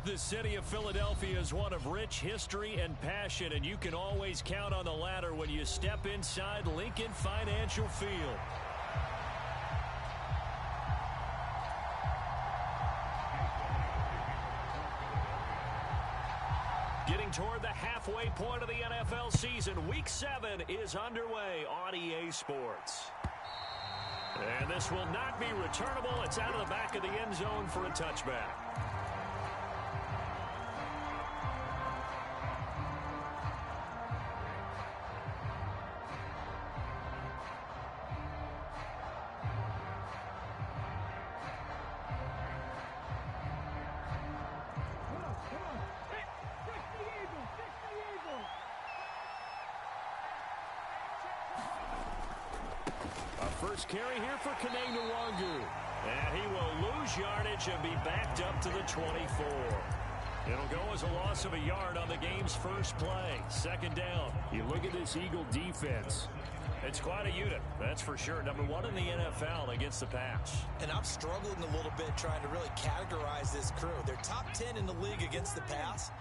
The city of Philadelphia is one of rich history and passion, and you can always count on the latter when you step inside Lincoln Financial Field. Getting toward the halfway point of the NFL season, Week 7 is underway on EA Sports. And this will not be returnable. It's out of the back of the end zone for a touchback. First carry here for Nwangwu. And he will lose yardage and be backed up to the 24. It'll go as a loss of a yard on the game's first play. Second down. You look at this Eagle defense. It's quite a unit, that's for sure. Number 1 in the NFL against the pass. And I'm struggling a little bit trying to really categorize this crew. They're top 10 in the league against the pass,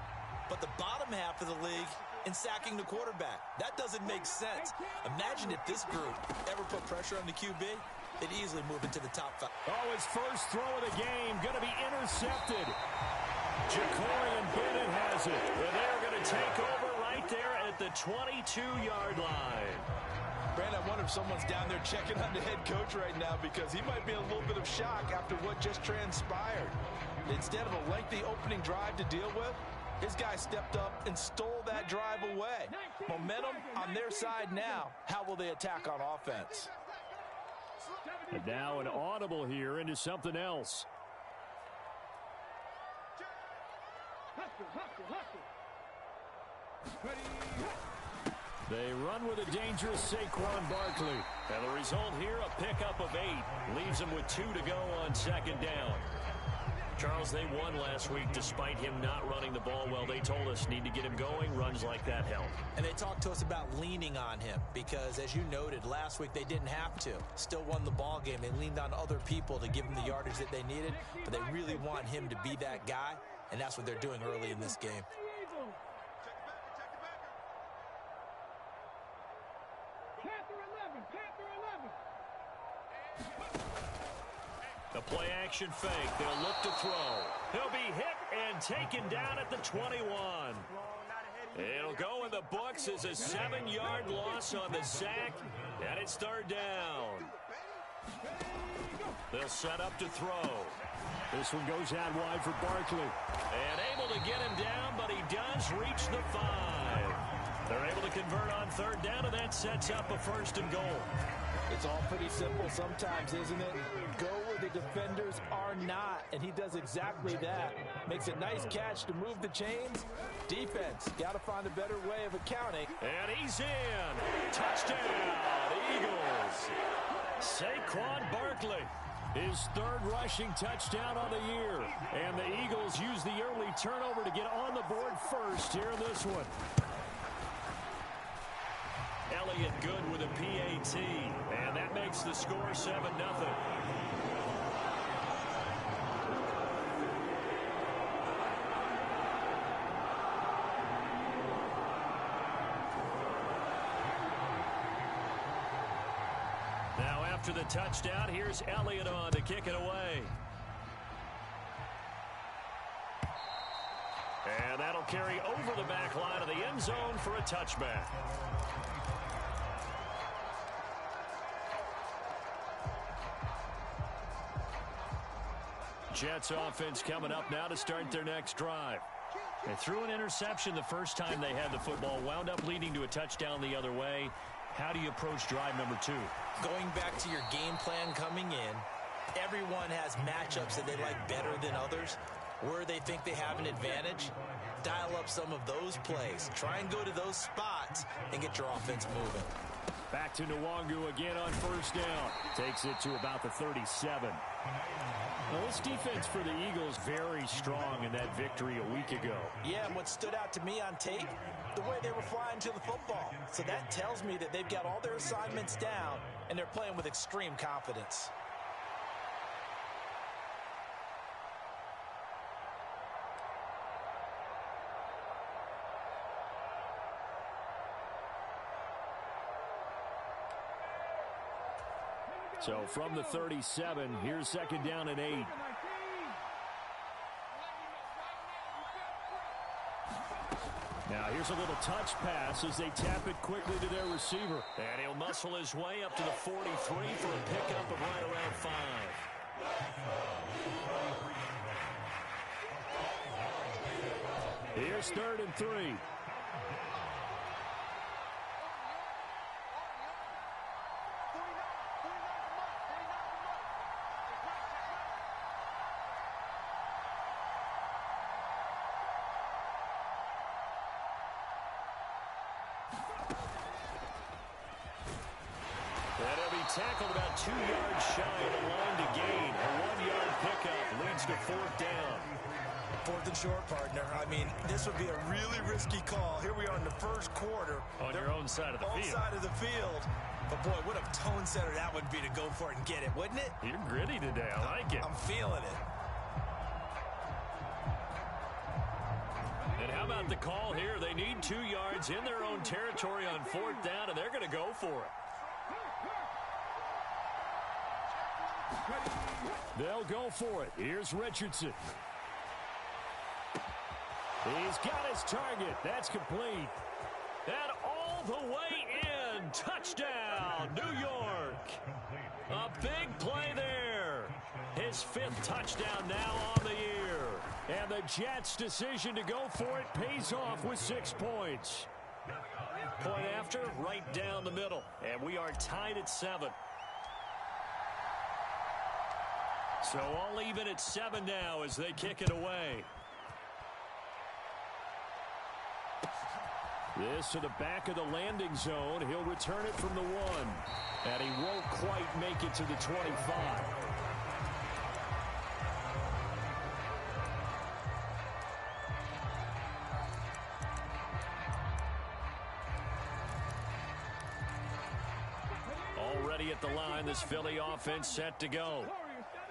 but the bottom half of the league in sacking the quarterback. That doesn't make sense. Imagine if this group ever put pressure on the QB, they'd easily move into the top 5. Oh, his first throw of the game going to be intercepted. Jacorian Bennett has it. And they're going to take over right there at the 22-yard line. Brandon, I wonder if someone's down there checking on the head coach right now because he might be in a little bit of shock after what just transpired. Instead of a lengthy opening drive to deal with, his guy stepped up and stole that drive away. Momentum on their side now. How will they attack on offense? And now an audible here into something else. They run with a dangerous Saquon Barkley. And the result here, a pickup of 8. Leaves them with 2 to go on second down. Charles, they won last week despite him not running the ball well. They told us need to get him going. Runs like that help. And they talked to us about leaning on him because, as you noted, last week they didn't have to. Still won the ball game. They leaned on other people to give him the yardage that they needed, but they really want him to be that guy, and that's what they're doing early in this game. The play-action fake. They'll look to throw. He'll be hit and taken down at the 21. It'll go in the books as a 7-yard loss on the sack, and it's third down. They'll set up to throw. This one goes out wide for Barkley. And able to get him down, but he does reach the 5. They're able to convert on third down, and that sets up a first and goal. It's all pretty simple sometimes, isn't it? Go where the defenders are not, and he does exactly that. Makes a nice catch to move the chains. Defense, got to find a better way of accounting. And he's in. Touchdown, Eagles. Saquon Barkley, his third rushing touchdown on the year. And the Eagles use the early turnover to get on the board first here in this one. Elliott good with a PAT, and that makes the score 7-0. Now after the touchdown, here's Elliott on to kick it away. And that'll carry over the back line of the end zone for a touchback. Jets offense coming up now to start their next drive. They threw an interception the first time they had the football, wound up leading to a touchdown the other way. How do you approach drive number 2? Going back to your game plan coming in, everyone has matchups that they like better than others. Where they think they have an advantage, dial up some of those plays. Try and go to those spots and get your offense moving. Back to Nwangwu again on first down. Takes it to about the 37. Well, this defense for the Eagles very strong in that victory a week ago. Yeah, and what stood out to me on tape, the way they were flying to the football. So that tells me that they've got all their assignments down, and they're playing with extreme confidence. So from the 37, here's second down and 8. Now here's a little touch pass as they tap it quickly to their receiver. And he'll muscle his way up to the 43 for a pickup of right around 5. Here's 3rd and 3. That'll be tackled about 2 yards shy of the line to gain. A 1-yard pickup leads to 4th down. 4th and short, partner. I mean, this would be a really risky call. Here we are in the first quarter. On your own side of the field. Side of the field. But, boy, what a tone setter that would be to go for it and get it, wouldn't it? You're gritty today. I like it. I'm feeling it. And how about the call here? They need 2 yards in their own territory on 4th down, and they're going to go for it. They'll go for it. Here's Richardson. He's got his target. That's complete. And all the way in. Touchdown, New York. A big play there. His 5th touchdown now on the year. And the Jets' decision to go for it pays off with 6 points. Point after, right down the middle. And we are tied at 7. So all even at 7 now as they kick it away. This to the back of the landing zone. He'll return it from the 1. And he won't quite make it to the 25. Already at the line, this Philly offense set to go.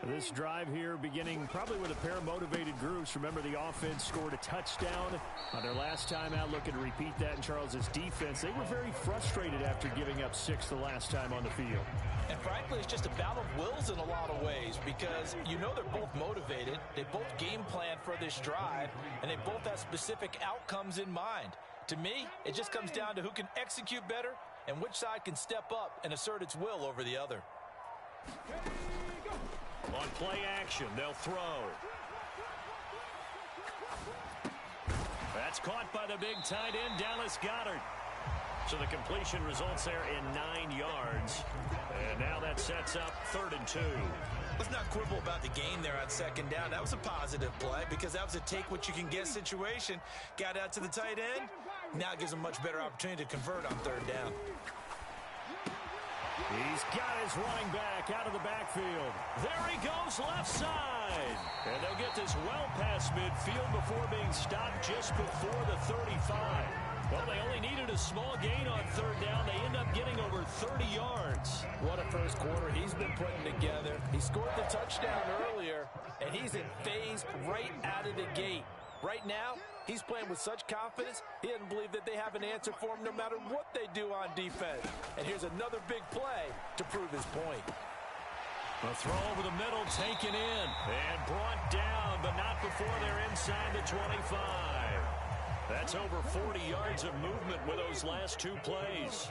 This drive here beginning probably with a pair of motivated groups. Remember, the offense scored a touchdown on their last time out. Looking to repeat that in Charles's defense. They were very frustrated after giving up 6 the last time on the field. And frankly, it's just a battle of wills in a lot of ways because you know they're both motivated. They both game plan for this drive, and they both have specific outcomes in mind. To me, it just comes down to who can execute better and which side can step up and assert its will over the other. On play action, they'll throw. That's caught by the big tight end, Dallas Goedert. So the completion results there in 9 yards. And now that sets up 3rd and 2. Let's not quibble about the gain there on 2nd down. That was a positive play because that was a take-what-you-can-get situation. Got out to the tight end. Now it gives them a much better opportunity to convert on 3rd down. He's got his running back out of the backfield. There he goes, left side. And they'll get this well past midfield before being stopped just before the 35. Well, they only needed a small gain on 3rd down. They end up getting over 30 yards. What a first quarter he's been putting together. He scored the touchdown earlier, and he's in phase right out of the gate. Right now, he's playing with such confidence, he doesn't believe that they have an answer for him no matter what they do on defense. And here's another big play to prove his point. A throw over the middle, taken in, and brought down, but not before they're inside the 25. That's over 40 yards of movement with those last 2 plays.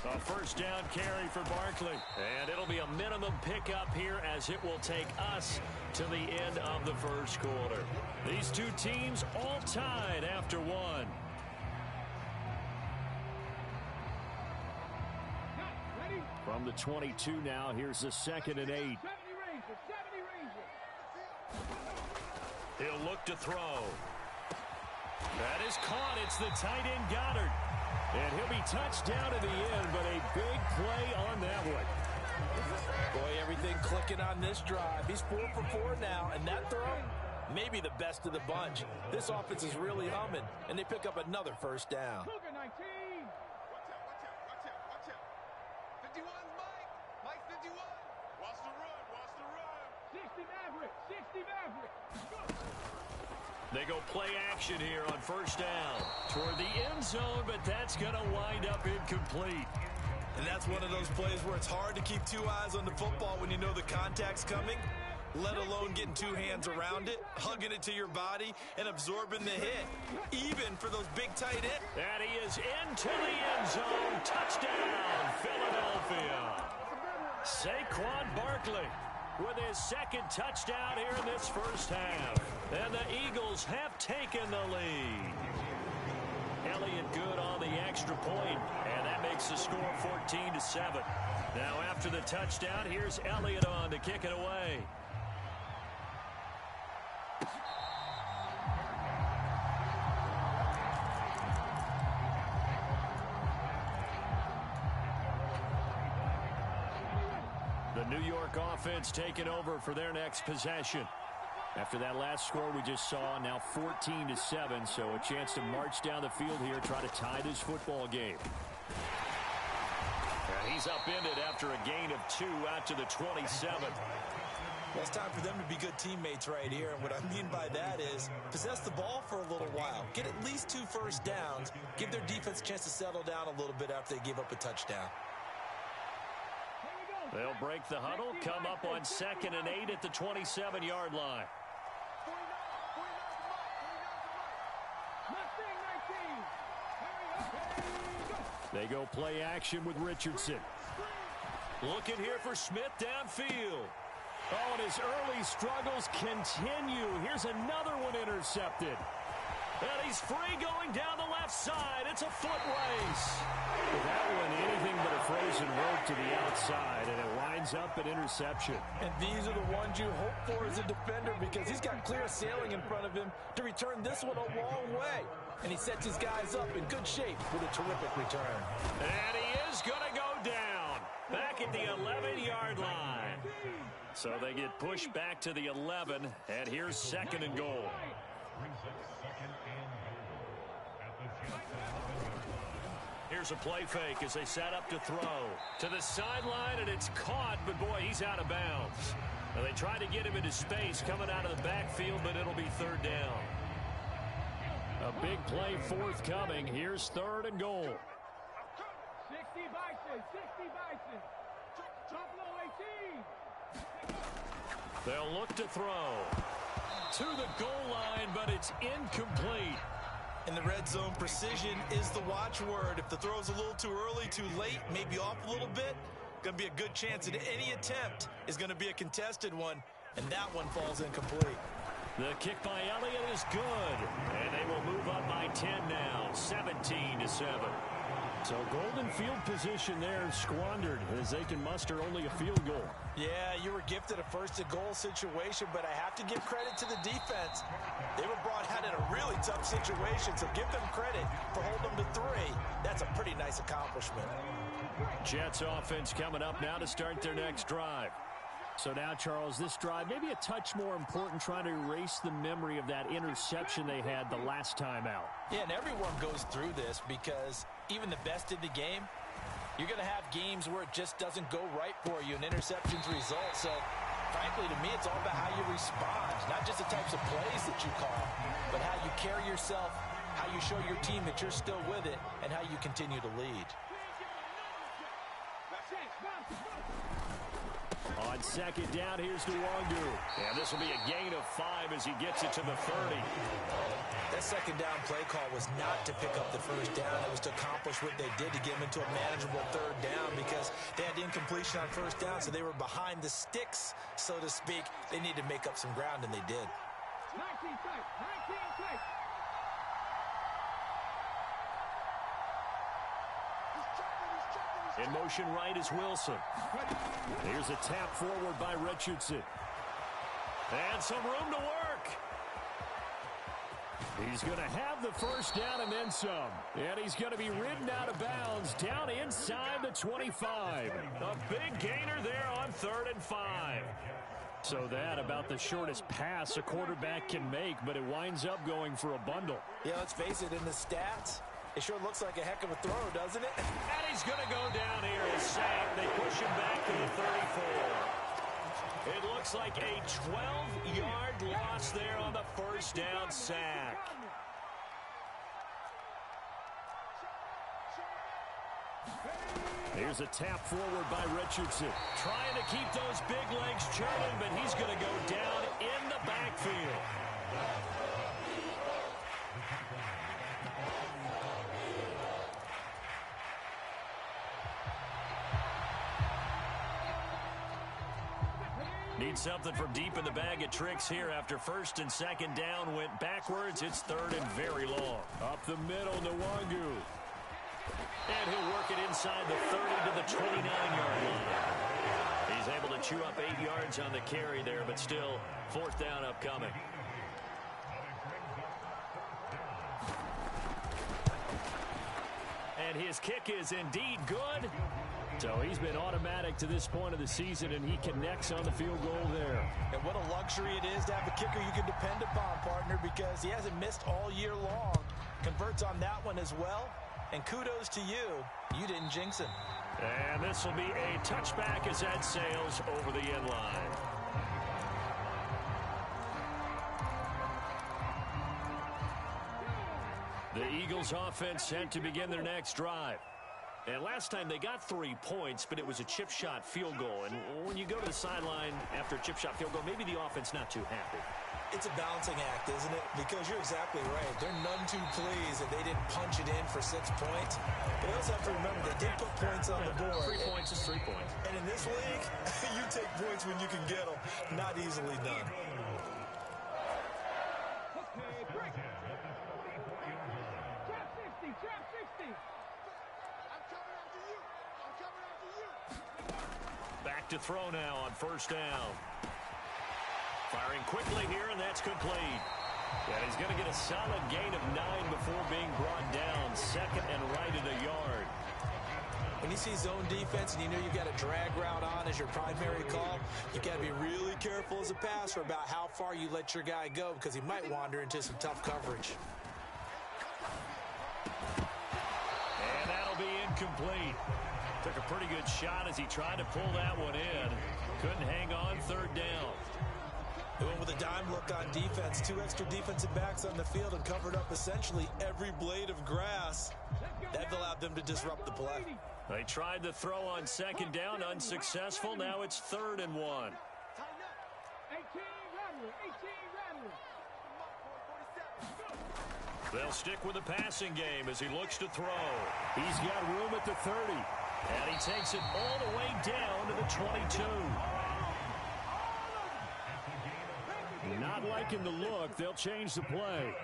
A first down carry for Barkley. And it'll be a minimum pickup here as it will take us to the end of the first quarter. These 2 teams all tied after 1. From the 22 now, here's the 2nd and 8. He'll look to throw. That is caught. It's the tight end Goddard. And he'll be touched down in the end, but a big play on that one. Boy, everything clicking on this drive. He's 4 for 4 now, and that throw, maybe the best of the bunch. This offense is really humming, and they pick up another first down. Cougar 19. Watch out. 51's Mike. Mike 51. Watch the run. 60 Maverick. They go play action here on first down toward the end zone, but that's going to wind up incomplete. And that's one of those plays where it's hard to keep two eyes on the football when you know the contact's coming, let alone getting two hands around it, hugging it to your body, and absorbing the hit, even for those big tight ends. And he is into the end zone. Touchdown, Philadelphia. Saquon Barkley with his second touchdown here in this first half. And the Eagles have taken the lead. Elliott good on the extra point, and that makes the score 14-7. Now after the touchdown, here's Elliott on to kick it away. The New York offense taking over for their next possession. After that last score we just saw, now 14-7, so a chance to march down the field here, try to tie this football game. And he's upended after a gain of 2 out to the 27. Well, it's time for them to be good teammates right here, and what I mean by that is possess the ball for a little while, get at least 2 first downs, give their defense a chance to settle down a little bit after they give up a touchdown. They'll break the huddle, come up on 2nd and 8 at the 27-yard line. They go play action with Richardson. Looking here for Smith downfield. Oh, and his early struggles continue. Here's another one intercepted. And he's free going down the left side. It's a foot race. That one, anything but a frozen rope to the outside, and it winds up an interception. And these are the ones you hope for as a defender because he's got clear sailing in front of him to return this one a long way. And he sets his guys up in good shape with a terrific return. And he is going to go down back at the 11-yard line. So they get pushed back to the 11, and here's 2nd and goal. Here's a play fake as they set up to throw. To the sideline, and it's caught, but boy, he's out of bounds. Now they try to get him into space coming out of the backfield, but it'll be 3rd down. A big play forthcoming. Here's 3rd and goal. 60 Bison, 60 Bison. Top low 18. They'll look to throw. To the goal line, but it's incomplete. In the red zone, precision is the watchword. If the throw's a little too early, too late, maybe off a little bit, going to be a good chance that any attempt is going to be a contested one, and that one falls incomplete. The kick by Elliott is good, and they will move up by 10 now, 17-7. So golden field position there squandered as they can muster only a field goal. Yeah, you were gifted a first-to-goal situation, but I have to give credit to the defense. They were brought out in a really tough situation, so give them credit for holding them to 3. That's a pretty nice accomplishment. Jets offense coming up now to start their next drive. So now, Charles, this drive maybe a touch more important, trying to erase the memory of that interception they had the last time out. Yeah, and everyone goes through this because even the best in the game, you're going to have games where it just doesn't go right for you, and interceptions result. So, frankly, to me, it's all about how you respond, not just the types of plays that you call, but how you carry yourself, how you show your team that you're still with it, and how you continue to lead. On 2nd down, here's Nwangu. And this will be a gain of 5 as he gets it to the 30. That 2nd down play call was not to pick up the 1st down. It was to accomplish what they did to get them into a manageable 3rd down because they had incompletion on 1st down, so they were behind the sticks, so to speak. They needed to make up some ground, and they did. 19 tight, 19 tight. In motion right is Wilson. Here's a tap forward by Richardson. And some room to work. He's going to have the 1st down and then some. And he's going to be ridden out of bounds down inside the 25. A big gainer there on 3rd and 5. So that about the shortest pass a quarterback can make, but it winds up going for a bundle. Yeah, let's face it, in the stats, it sure looks like a heck of a throw, doesn't it? And he's going to go down here as sacked. They push him back to the 34. It looks like a 12-yard loss there on the 1st down sack. Here's a tap forward by Richardson. Trying to keep those big legs churning, but he's going to go down in the backfield. Need something from deep in the bag of tricks here after first and second down went backwards. It's third and very long. Up the middle, Nwangu. And he'll work it inside the 30 to the 29-yard line. He's able to chew up 8 yards on the carry there, but still fourth down upcoming. And his kick is indeed good. So he's been automatic to this point of the season, and he connects on the field goal there. And what a luxury it is to have a kicker you can depend upon, partner, because he hasn't missed all year long. Converts on that one as well. And kudos to you. You didn't jinx him. And this will be a touchback as that sails over the end line. The Eagles offense set to begin their next drive. And last time they got 3 points, but it was a chip shot field goal. And when you go to the sideline after a chip shot field goal, maybe the offense not too happy. It's a balancing act, isn't it? Because you're exactly right. They're none too pleased that they didn't punch it in for 6 points. But you also have to remember they did put points on the board. 3 points is 3 points. And in this league, you take points when you can get them. Not easily done. Back to throw now on first down. Firing quickly here, and that's complete. And he's going to get a solid gain of 9 before being brought down. Second and right at a yard. When you see zone defense and you know you've got a drag route on as your primary call, you got to be really careful as a passer about how far you let your guy go because he might wander into some tough coverage. And that'll be incomplete. Took a pretty good shot as he tried to pull that one in. Couldn't hang on third down. They went with a dime look on defense. 2 extra defensive backs on the field and covered up essentially every blade of grass. That allowed them to disrupt the play. They tried to throw on second down, unsuccessful. Now it's 3rd and 1. 18 They'll stick with the passing game as he looks to throw. He's got room at the 30. And he takes it all the way down to the 22. Not liking the look. They'll change the play.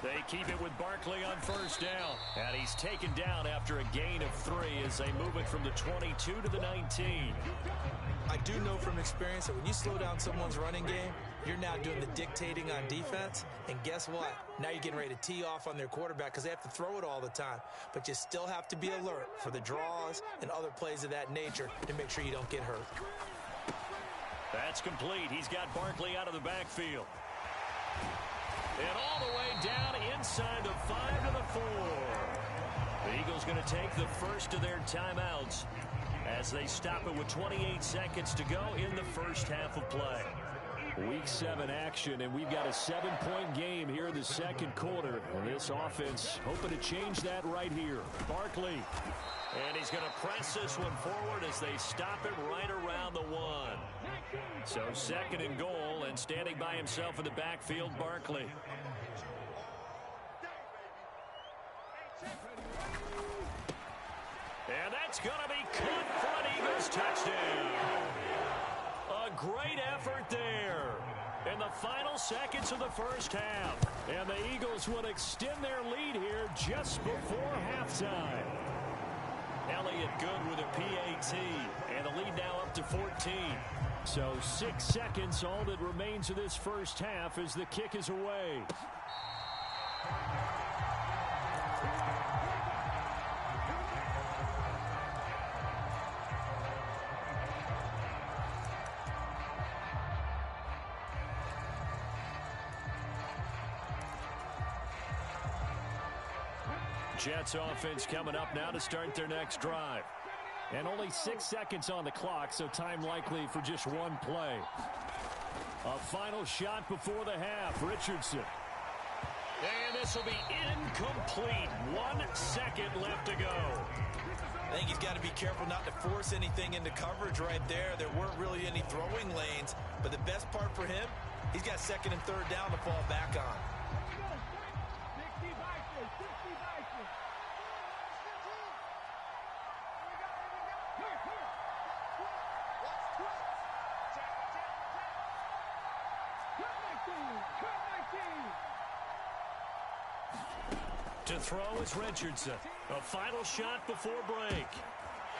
They keep it with Barkley on first down. And he's taken down after a gain of 3 as they move it from the 22 to the 19. I do know from experience that when you slow down someone's running game, you're now doing the dictating on defense. And guess what? Now you're getting ready to tee off on their quarterback because they have to throw it all the time. But you still have to be alert for the draws and other plays of that nature to make sure you don't get hurt. That's complete. He's got Barkley out of the backfield. And all the way down inside the 5 to the 4. The Eagles going to take the first of their timeouts as they stop it with 28 seconds to go in the first half of play. Week 7 action, and we've got a 7-point game here in the second quarter. And this offense hoping to change that right here. Barkley. And he's going to press this one forward as they stop it right around the 1. So 2nd and goal, and standing by himself in the backfield, Barkley. And that's going to be caught for an Eagles touchdown. A great effort there in the final seconds of the first half. And the Eagles will extend their lead here just before halftime. Elliott good with a PAT, and the lead now up to 14. So 6 seconds, all that remains of this first half as the kick is away. Jets offense coming up now to start their next drive. And only 6 seconds on the clock, so time likely for just one play. A final shot before the half. Richardson. And this will be incomplete. 1 second left to go. I think he's got to be careful not to force anything into coverage right there. There weren't really any throwing lanes, but the best part for him, he's got second and third down to fall back on. To throw is Richardson. A final shot before break.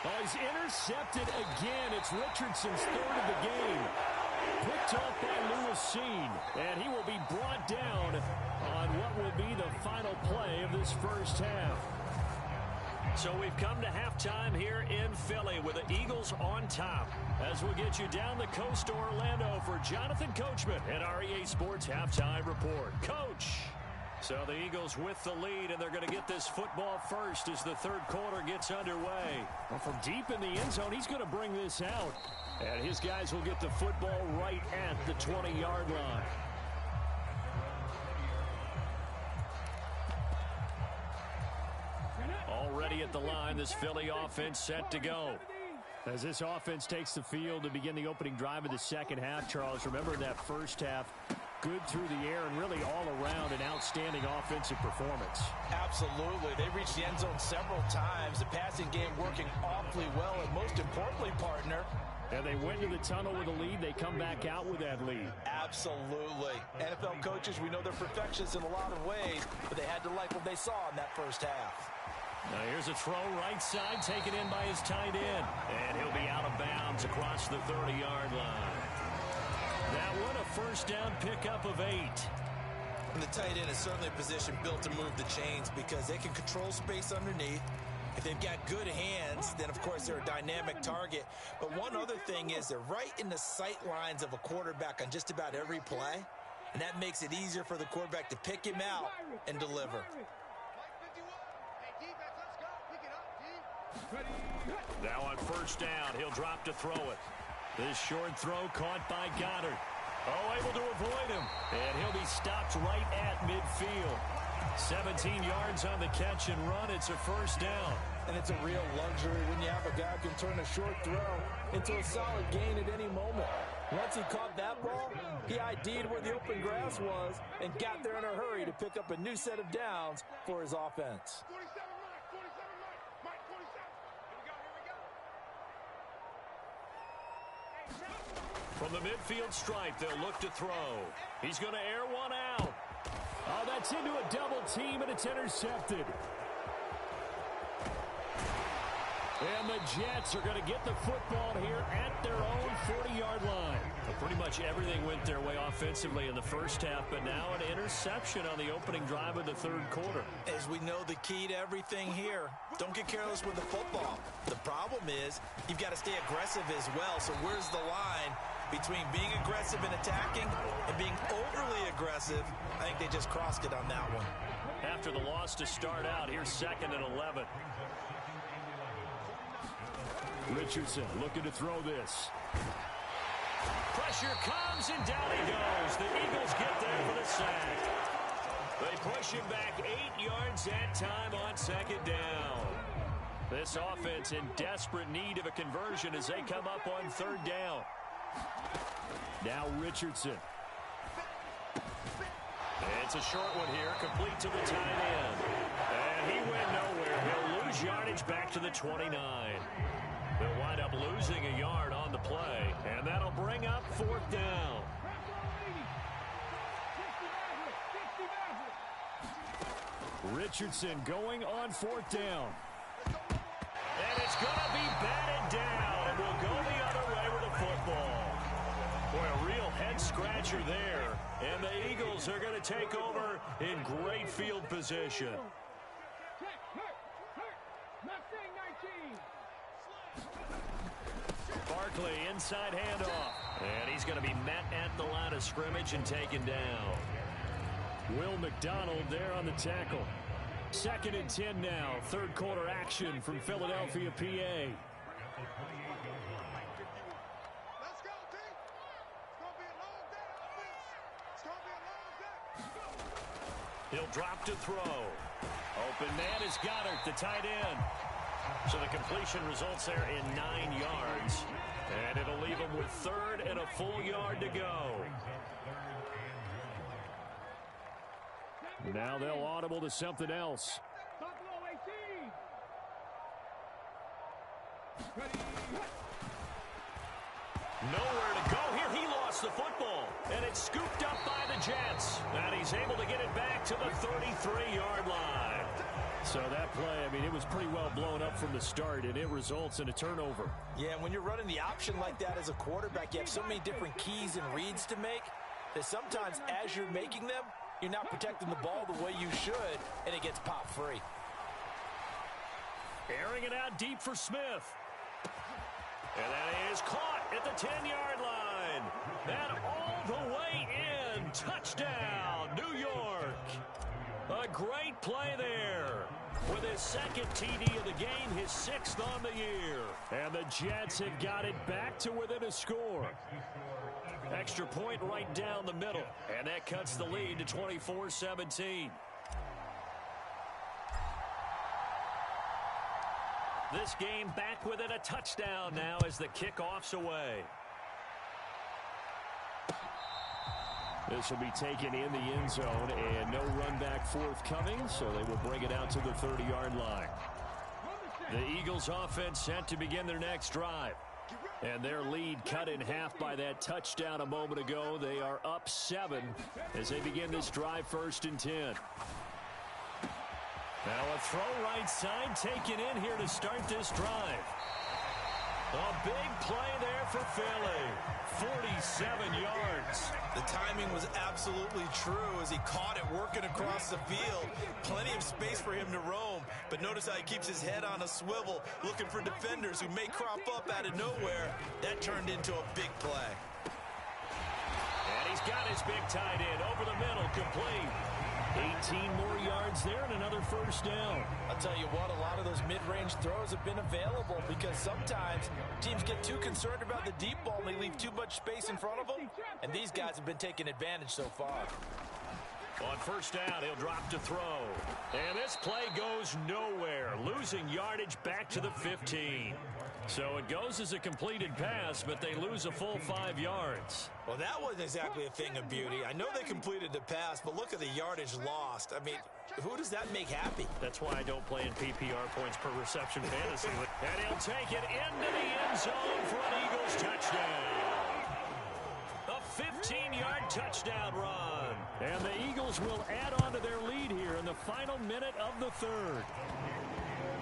Oh, he's intercepted again. It's Richardson's third of the game. Picked off by Lewis Seen, and he will be brought down on what will be the final play of this first half. So we've come to halftime here in Philly with the Eagles on top. As we'll get you down the coast to Orlando for Jonathan Coachman at our EA Sports Halftime Report. Coach! So the Eagles with the lead, and they're going to get this football first as the third quarter gets underway. Well, from deep in the end zone, he's going to bring this out. And his guys will get the football right at the 20-yard line. Already at the line, this Philly offense set to go. As this offense takes the field to begin the opening drive of the second half, Charles, remember that first half, good through the air and really all around an outstanding offensive performance. Absolutely. They reached the end zone several times. The passing game working awfully well, and most importantly, partner, and they went to the tunnel with a lead. They come back out with that lead. Absolutely. NFL coaches, we know they're perfectionists in a lot of ways, but they had to like what they saw in that first half. Now here's a throw right side taken in by his tight end. And he'll be out of bounds across the 30-yard line. That one a first down pickup of 8. And the tight end is certainly a position built to move the chains because they can control space underneath. If they've got good hands, then, of course, they're a dynamic target. But one other thing is they're right in the sight lines of a quarterback on just about every play. And that makes it easier for the quarterback to pick him out and deliver. Now on first down, he'll drop to throw it. This short throw caught by Goddard. Oh, able to avoid him. And he'll be stopped right at midfield. 17 yards on the catch and run. It's a first down. And it's a real luxury when you have a guy who can turn a short throw into a solid gain at any moment. Once he caught that ball, he ID'd where the open grass was and got there in a hurry to pick up a new set of downs for his offense. From the midfield stripe, they'll look to throw. He's going to air one out. Oh, that's into a double team, and it's intercepted. And the Jets are going to get the football here at their own 40-yard line. Well, pretty much everything went their way offensively in the first half, but now an interception on the opening drive of the third quarter. As we know, the key to everything here, don't get careless with the football. The problem is you've got to stay aggressive as well, so where's the line between being aggressive and attacking and being overly aggressive? I think they just crossed it on that one. After the loss to start out, here's 2nd and 11. Richardson looking to throw this. Pressure comes, and down he goes. The Eagles get there for the sack. They push him back 8 yards that time on 2nd down. This offense in desperate need of a conversion as they come up on 3rd down. Now Richardson. It's a short one here, complete to the tight end. And he went nowhere. He'll lose yardage back to the 29. They'll wind up losing a yard on the play, and that'll bring up 4th down. Richardson going on 4th down. And it's going to be batted down, and we'll go the other way with the football. Boy, a real head-scratcher there, and the Eagles are going to take over in great field position. Barkley inside handoff, and he's going to be met at the line of scrimmage and taken down. Will McDonald there on the tackle. 2nd and 10 now. 3rd quarter action from Philadelphia, PA. He'll drop to throw. Open man is Goddard, the tight end. So the completion results there in 9 yards. And it'll leave him with 3rd and a full yard to go. Now they'll audible to something else. Nowhere to go here. He lost the football. And it's scooped up by the Jets. And he's able to get it back to the 33-yard line. So that play, I mean, it was pretty well blown up from the start, and it results in a turnover. Yeah, and when you're running the option like that as a quarterback, you have so many different keys and reads to make that sometimes as you're making them, you're not protecting the ball the way you should, and it gets popped free. Airing it out deep for Smith. And that is caught at the 10-yard line. And all the way in. Touchdown, New York. A great play there. With his 2nd TD of the game, his 6th on the year. And the Jets have got it back to within a score. Extra point right down the middle. And that cuts the lead to 24-17. This game back within a touchdown now as the kickoff's away. This will be taken in the end zone, and no run back forthcoming, so they will bring it out to the 30-yard line. The Eagles offense set to begin their next drive. And their lead cut in half by that touchdown a moment ago. They are up 7 as they begin this drive, 1st and 10. Now a throw right side taken in here to start this drive. A big play there for Philly. 47 yards. The timing was absolutely true as he caught it working across the field. Plenty of space for him to roam. But notice how he keeps his head on a swivel, looking for defenders who may crop up out of nowhere. That turned into a big play. And he's got his big tight end over the middle, complete. 18 more yards there and another 1st down. I'll tell you what, a lot of those mid-range throws have been available because sometimes teams get too concerned about the deep ball and they leave too much space in front of them. And these guys have been taking advantage so far. On 1st down, he'll drop to throw. And this play goes nowhere. Losing yardage back to the 15. So it goes as a completed pass, but they lose a full 5 yards. Well, that wasn't exactly a thing of beauty. I know they completed the pass, but look at the yardage lost. I mean, who does that make happy? That's why I don't play in PPR points per reception fantasy. And he'll take it into the end zone for an Eagles touchdown. A 15-yard touchdown run. And the Eagles will add on to their lead here in the final minute of the 3rd.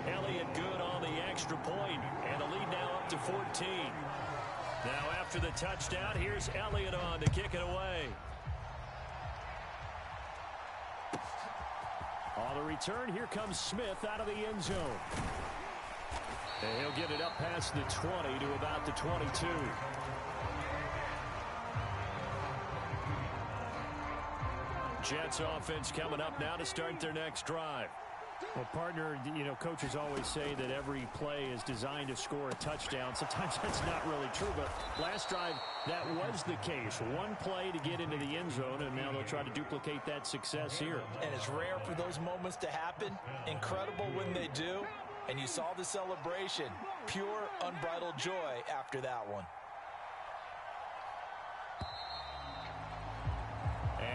Elliott good on the extra point, and the lead now up to 14. Now after the touchdown, here's Elliott on to kick it away. On the return, here comes Smith out of the end zone. And he'll get it up past the 20 to about the 22. Jets offense coming up now to start their next drive. Well, partner, you know, coaches always say that every play is designed to score a touchdown. Sometimes that's not really true, but last drive, that was the case. One play to get into the end zone, and now they'll try to duplicate that success here. And it's rare for those moments to happen. Incredible when they do. And you saw the celebration. Pure, unbridled joy after that one.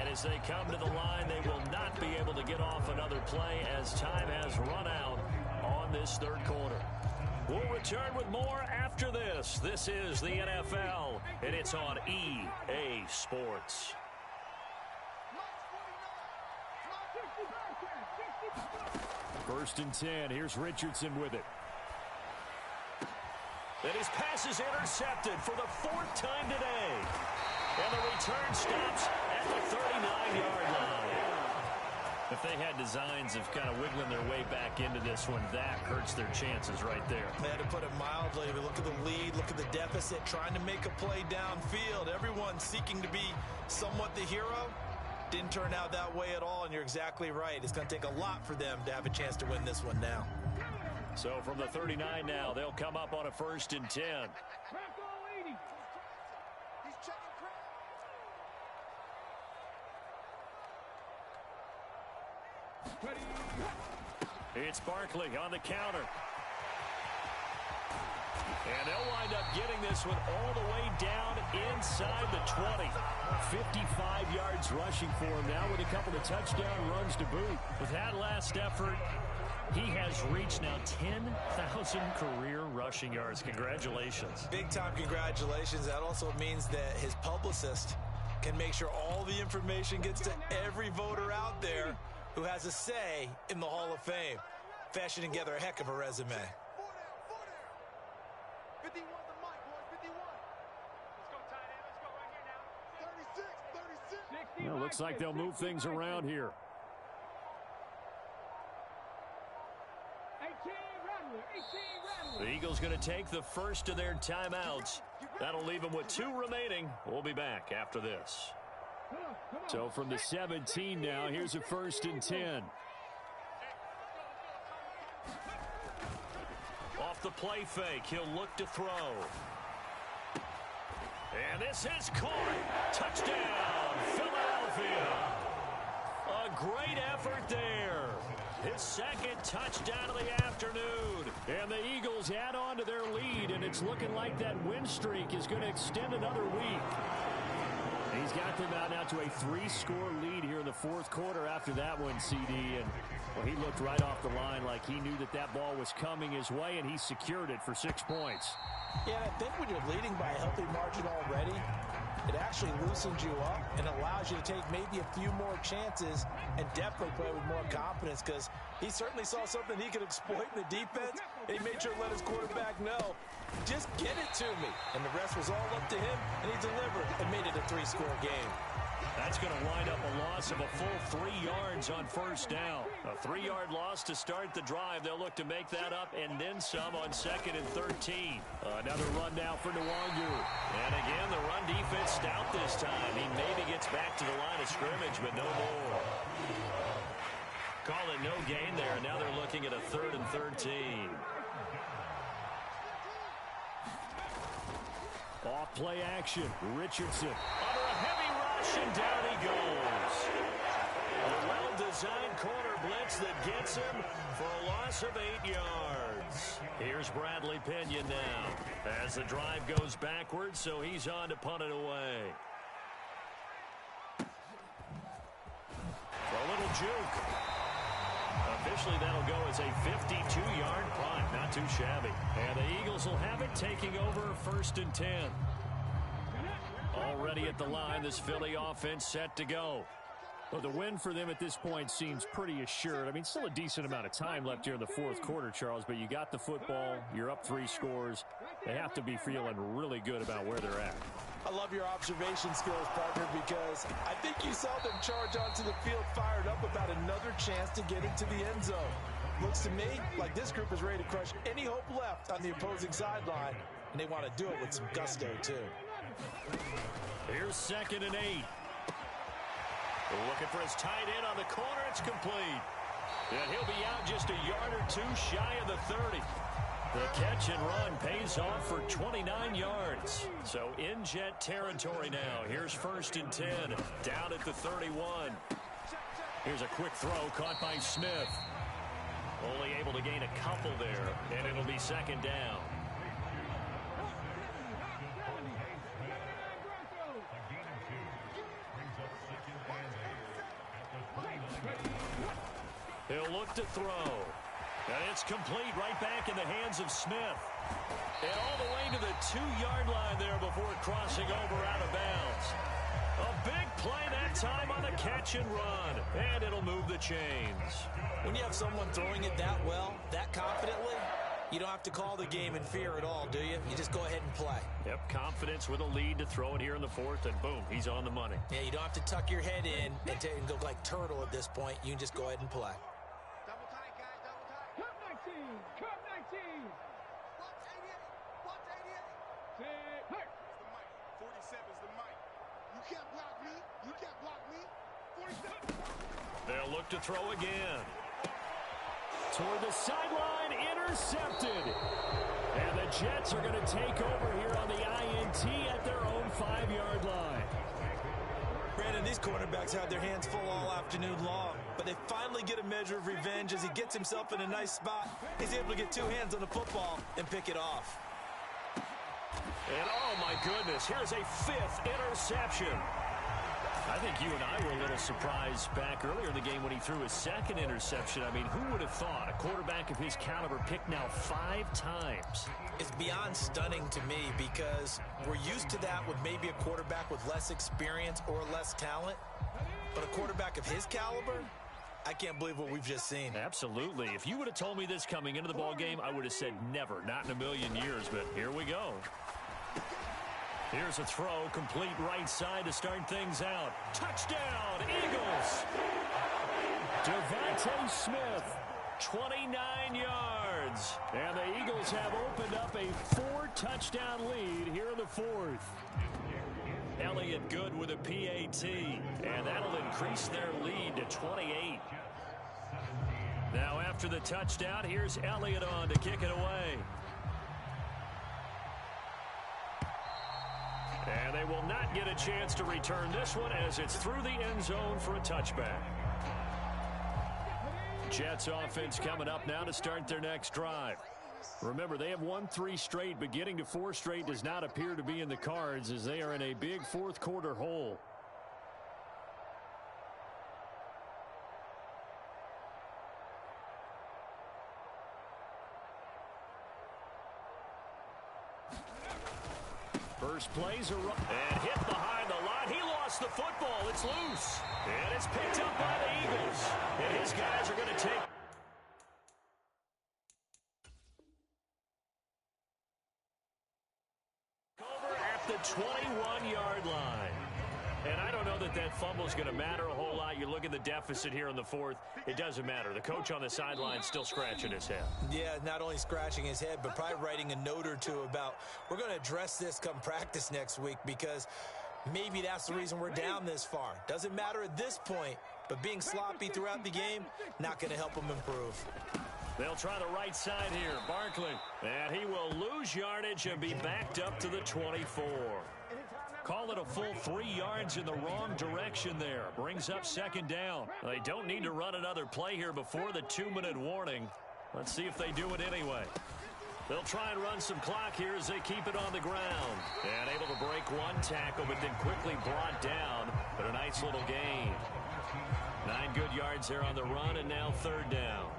And as they come to the line, they will not be able to get off another play as time has run out on this 3rd quarter. We'll return with more after this. This is the NFL, and it's on EA Sports. First and 10. Here's Richardson with it. And his pass is intercepted for the 4th time today. And the return stops at the 39-yard line. If they had designs of kind of wiggling their way back into this one, that hurts their chances right there. They had to put it mildly. But look at the lead, look at the deficit, trying to make a play downfield. Everyone seeking to be somewhat the hero. Didn't turn out that way at all, and you're exactly right. It's going to take a lot for them to have a chance to win this one now. So from the 39 now, they'll come up on a 1st and 10. It's Barkley on the counter. And they'll wind up getting this one all the way down inside the 20. 55 yards rushing for him now with a couple of touchdown runs to boot. With that last effort, he has reached now 10,000 career rushing yards. Congratulations. Big-time congratulations. That also means that his publicist can make sure all the information gets to every voter out there who has a say in the Hall of Fame. Fashioning together a heck of a resume. 51 the mic, boys. 51. Let's go, tight end. Let's go right here now. 36. Well, looks like they'll move things around here. 18 Rattler. 18 Rattler. The Eagles going to take the first of their timeouts. That'll leave them with 2 remaining. We'll be back after this. So from the 17 now, here's a 1st and 10. Off the play fake, he'll look to throw. And this is caught. Touchdown, Philadelphia. A great effort there. His 2nd touchdown of the afternoon. And the Eagles add on to their lead, and it's looking like that win streak is going to extend another week. He's got them out now to a 3-score lead here in the 4th quarter after that one, CD. And well, he looked right off the line like he knew that that ball was coming his way, and he secured it for 6 points. Yeah, and I think when you're leading by a healthy margin already, it actually loosens you up and allows you to take maybe a few more chances and definitely play with more confidence, because he certainly saw something he could exploit in the defense, and he made sure to let his quarterback know, just get it to me. And the rest was all up to him, and he delivered and made it a 3-score game. That's going to wind up a loss of a full 3 yards on 1st down. A 3-yard loss to start the drive. They'll look to make that up and then some on 2nd and 13. Another run now for Nwangu. And again, the run defense stout this time. He maybe gets back to the line of scrimmage, but no more. Call it no gain there. Now they're looking at a 3rd and 13. Off play action. Richardson under a heavy rush, and down he goes. A well-designed corner blitz that gets him for a loss of 8 yards. Here's Bradley Pinion now as the drive goes backwards, so he's on to punt it away. A little juke. Officially, that'll go as a 52-yard punt. Not too shabby. And the Eagles will have it, taking over 1st and 10. Already at the line, this Philly offense set to go. Well, the win for them at this point seems pretty assured. I mean, still a decent amount of time left here in the 4th quarter, Charles, but you got the football. You're up 3 scores. They have to be feeling really good about where they're at. I love your observation skills, partner, because I think you saw them charge onto the field fired up about another chance to get into the end zone. Looks to me like this group is ready to crush any hope left on the opposing sideline, and they want to do it with some gusto, too. Here's 2nd and 8. Looking for his tight end on the corner. It's complete. And he'll be out just a yard or 2 shy of the 30. The catch and run pays off for 29 yards. So in Jet territory now. Here's 1st and 10. Down at the 31. Here's a quick throw caught by Smith. Only able to gain a couple there. And it'll be 2nd down. He'll look to throw. And it's complete right back in the hands of Smith. And all the way to the 2-yard line there before crossing over out of bounds. A big play that time on the catch and run. And it'll move the chains. When you have someone throwing it that well, that confidently, you don't have to call the game in fear at all, do you? You just go ahead and play. Yep, confidence with a lead to throw it here in the 4th, and boom, he's on the money. Yeah, you don't have to tuck your head in and go like turtle at this point. You can just go ahead and play. Double tight, guys. Double tight. Cup 19. Cup 19. Watch 88. Say, hey. It's the mic. 47 is the mic. You can't block me. You can't block me. 47. They'll look to throw again. Toward the sideline, intercepted. And the Jets are going to take over here on the INT at their own 5-yard line. Brandon, these quarterbacks had their hands full all afternoon long. But they finally get a measure of revenge as he gets himself in a nice spot. He's able to get two hands on the football and pick it off. And oh my goodness, here's a 5th interception. I think you and I were a little surprised back earlier in the game when he threw his 2nd interception. I mean, who would have thought a quarterback of his caliber picked now 5 times? It's beyond stunning to me because we're used to that with maybe a quarterback with less experience or less talent. But a quarterback of his caliber, I can't believe what we've just seen. Absolutely. If you would have told me this coming into the ball game, I would have said never, not in a million years. But here we go. Here's a throw, complete right side to start things out. Touchdown, Eagles! Devontae Smith, 29 yards. And the Eagles have opened up a 4-touchdown lead here in the 4th. Elliott good with a PAT, and that'll increase their lead to 28. Now after the touchdown, here's Elliott on to kick it away. And they will not get a chance to return this one as it's through the end zone for a touchback. Jets offense coming up now to start their next drive. Remember, they have won 3 straight, but getting to 4 straight does not appear to be in the cards as they are in a big 4th quarter hole. First plays a run and hit behind the line. He lost the football. It's loose. And it's picked up by the Eagles. And his guys are going to take over at the 21-yard line. And I don't know that that fumble is going to matter a whole lot. You look at the deficit here in the 4th. It doesn't matter. The coach on the sideline still scratching his head. Yeah, not only scratching his head, but probably writing a note or two about we're going to address this come practice next week because maybe that's the reason we're down this far. Doesn't matter at this point, but being sloppy throughout the game, not going to help him improve. They'll try the right side here. Barkley. And he will lose yardage and be backed up to the 24. Call it a full 3 yards in the wrong direction there. Brings up 2nd down. They don't need to run another play here before the 2-minute warning. Let's see if they do it anyway. They'll try and run some clock here as they keep it on the ground. And able to break 1 tackle, but then quickly brought down. But a nice little gain. 9 good yards there on the run, and now 3rd down.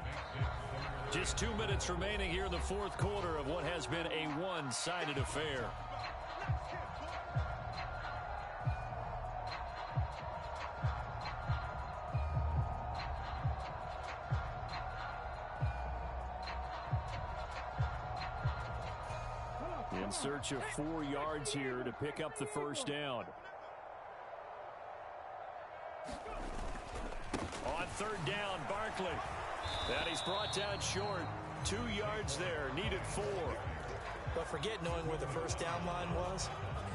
Just 2 minutes remaining here in the 4th quarter of what has been a one-sided affair. In search of 4 yards here to pick up the 1st down. On 3rd down, Barkley. And he's brought down short. 2 yards there, needed 4. But forget knowing where the 1st down line was.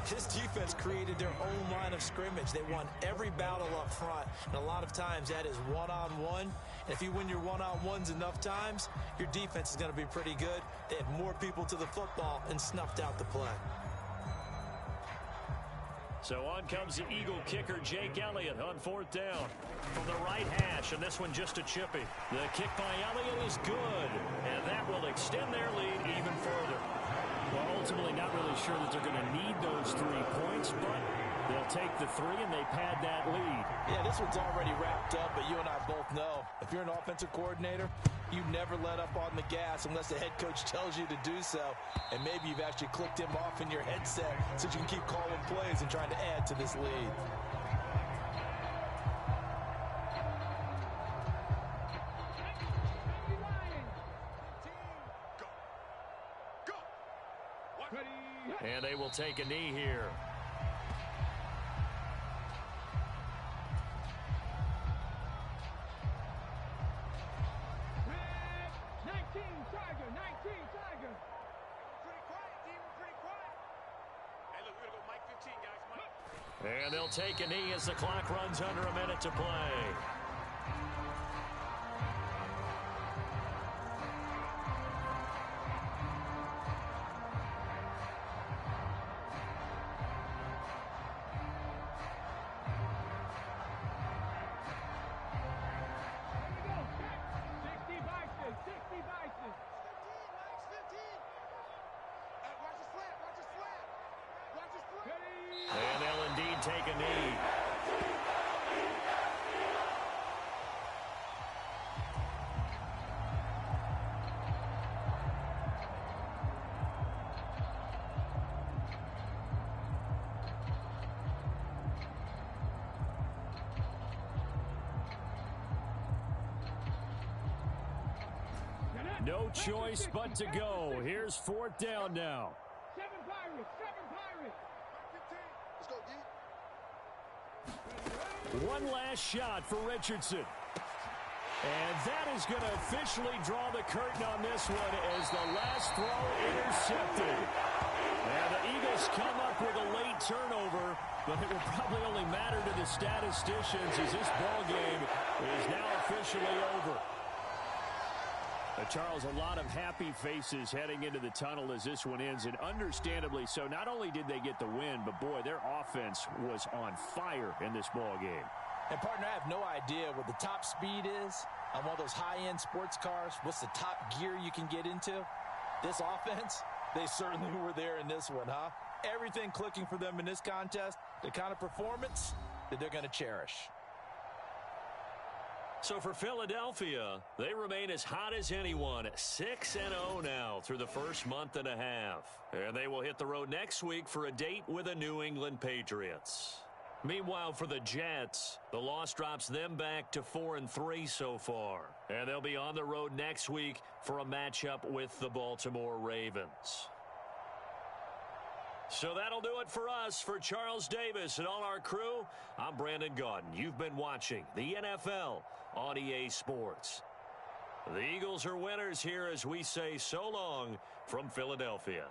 His defense created their own line of scrimmage. They won every battle up front, and a lot of times that is one-on-one. And if you win your one-on-ones enough times, your defense is going to be pretty good. They had more people to the football and snuffed out the play. So on comes the Eagle kicker, Jake Elliott, on 4th down from the right hash, and this one just a chippy. The kick by Elliott is good, and that will extend their lead even further. Well, ultimately not really sure that they're going to need those 3 points, but they'll take the 3 and they pad that lead. Yeah, this one's already wrapped up, but you and I both know if you're an offensive coordinator, you never let up on the gas unless the head coach tells you to do so. And maybe you've actually clicked him off in your headset so you can keep calling plays and trying to add to this lead. And they will take a knee here. And they'll take a knee as the clock runs under a minute to play. No choice but to go. Here's 4th down now. 7 Pirates, 7 Pirates. Let's go, D. One last shot for Richardson. And that is going to officially draw the curtain on this one as the last throw intercepted. And the Eagles come up with a late turnover, but it will probably only matter to the statisticians as this ball game is now officially over. Charles, a lot of happy faces heading into the tunnel as this one ends, and understandably so. Not only did they get the win, but boy, their offense was on fire in this ball game. And, partner, I have no idea what the top speed is on one of those high-end sports cars. What's the top gear you can get into? This offense, they certainly were there in this one, huh? Everything clicking for them in this contest, the kind of performance that they're going to cherish. So for Philadelphia, they remain as hot as anyone, 6-0 now through the first month and a half. And they will hit the road next week for a date with the New England Patriots. Meanwhile, for the Jets, the loss drops them back to 4-3 so far. And they'll be on the road next week for a matchup with the Baltimore Ravens. So that'll do it for us. For Charles Davis and all our crew, I'm Brandon Gaudin. You've been watching the NFL on EA Sports. The Eagles are winners here as we say so long from Philadelphia.